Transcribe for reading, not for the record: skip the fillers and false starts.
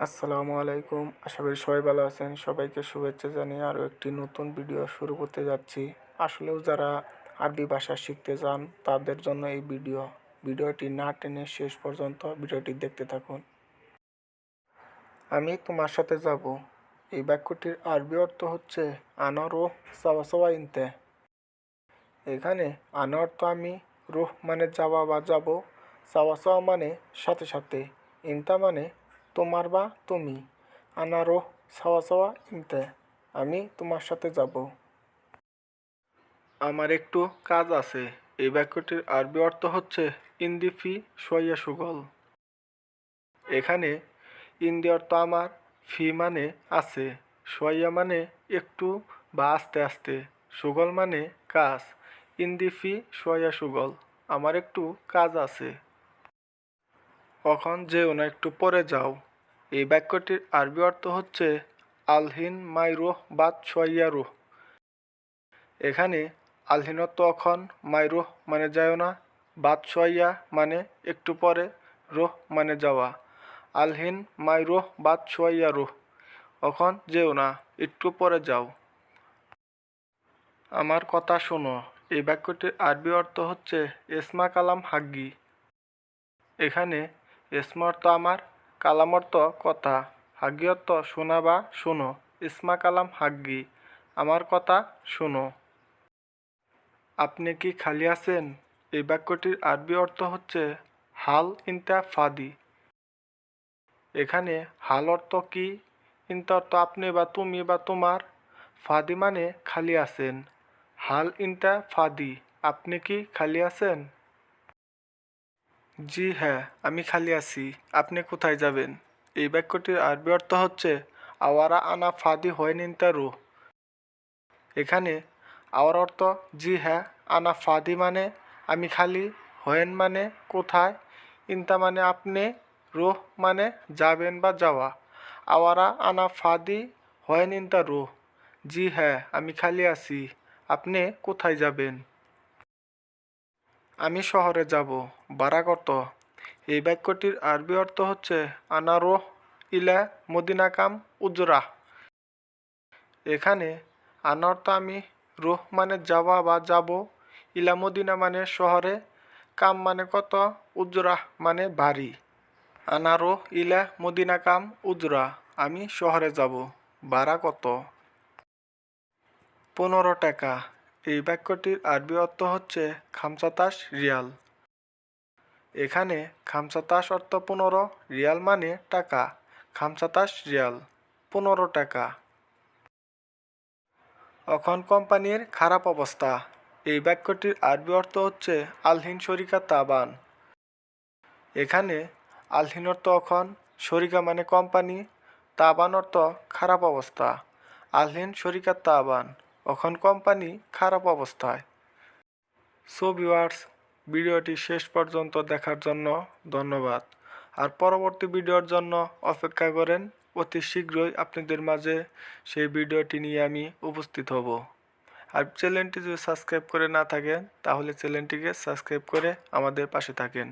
আসসালামু আলাইকুম। আশা করি সবাই ভালো আছেন। সবাইকে শুভেচ্ছা জানিয়ে আরও একটি নতুন ভিডিও শুরু করতে যাচ্ছি। আসলেও যারা আরবি ভাষা শিখতে চান তাদের জন্য এই ভিডিওটি না টেনে শেষ পর্যন্ত ভিডিওটি দেখতে থাকুন। আমি তোমার সাথে যাব। এই বাক্যটির আরবি অর্থ হচ্ছে আনা রোহ সাওয়া সাওয়া ইনতে। এখানে আনা অর্থ আমি, রোহ মানে যাওয়া বা যাব, সাওয়া সাওয়া মানে সাথে সাথে, ইনতা মানে তোমার বা তুমি। আনা রোহ সাওয়া সাওয়া ইনতে, আমি তোমার সাথে যাব। আমার একটু কাজ আছে। এই বাক্যটির আরবি অর্থ হচ্ছে ইন্দি ফি শোয়া সুগল। এখানে ইন্দি অর্থ আমার, ফি মানে আছে, শোয়া মানে একটু বা আস্তে আস্তে, সুগল মানে কাজ। ইন্দি ফি শোয়া সুগল, আমার একটু কাজ আছে। কখন যেও না, একটু পরে যাও। এই বাক্যটির আরবি অর্থ হচ্ছে আলহিন মাই রুহ বাত শোয়া রুহ। এখানে আলহিন অর্থ অখন, মাই রুহ মানে যাও না, বাত শোয়া মানে একটু পরে, রুহ মানে যাওয়া। আলহিন মাই রুহ বাত শোয়া রুহ, অখন যেও না, একটু পরে যাও। আমার কথা শোনো। এই বাক্যটির আরবি অর্থ হচ্ছে এসমা কালাম হাগ্গি। এখানে এসমা অর্থ আমার, কালাম অর্থ কথা, হাগ্গি অর্থ শোনা বা শোনো। ইসমা কালাম হাগ্গি, আমার কথা শোনো। আপনি কি খালি আছেন? এই বাক্যটির আরবি অর্থ হচ্ছে হাল ইনতা ফাদি। এখানে হাল অর্থ কি, ইনতা অর্থ আপনি বা তুমি বা তোমার, ফাদি মানে খালি আছেন। হাল ইনতা ফাদি, আপনি কি খালি আছেন? জি হ্যাঁ, আমি খালি আছি। আপনি কোথায় যাবেন? এই বাক্যটির আরবি অর্থ হচ্ছে আওয়ারা আনা ফাদি হয় নিনতা রুহ। এখানে আওয়ার অর্থ জি হ্যাঁ, আনা ফাদি মানে আমি খালি, হয়েন মানে কোথায়, ইনতা মানে আপনি, রুহ মানে যাবেন বা যাওয়া। আওয়ারা আনা ফাদি হয়েন ইনতা রুহ, জি হ্যাঁ, আমি খালি আছি। আপনি কোথায় যাবেন? আমি শহরে যাব। ভাড়া কত? এই বাক্যটির আরবি অর্থ হচ্ছে আনা রোহ ইলা মদিনাকাম উজরাহ। এখানে আনা অর্থ আমি, রোহ মানে যাওয়া বা যাব, ইলা মদিনা মানে শহরে, কাম মানে কত, উজরাহ মানে বাড়ি। আনা রোহ ইলা মদিনাকাম উজরা, আমি শহরে যাব। ভাড়া কত? 15 টাকা। এই বাক্যটির আরবি অর্থ হচ্ছে খামসাতাশ রিয়াল। এখানে খামসাতাশ অর্থ 15, রিয়াল মানে টাকা। খামসাতাশ রিয়াল, 15 টাকা। অখন কোম্পানির খারাপ অবস্থা। এই বাক্যটির আরবি অর্থ হচ্ছে আলহিন শরিকা তাবান। এখানে আলহিন অর্থ অখন, শরিকা মানে কোম্পানি, তাবান অর্থ খারাপ অবস্থা। আলহিন শরিকা তাবান, অখন কোম্পানি খারাপ অবস্থায়। সো ভিউয়ার্স, ভিডিওটি শেষ পর্যন্ত দেখার জন্য ধন্যবাদ। আর পরবর্তী ভিডিওর জন্য অপেক্ষা করেন। অতি শীঘ্রই আপনাদের মাঝে সেই ভিডিওটি নিয়ে আমি উপস্থিত হব। আর চ্যানেলটি যদি সাবস্ক্রাইব করে না থাকেন তাহলে চ্যানেলটিকে সাবস্ক্রাইব করে আমাদের পাশে থাকেন।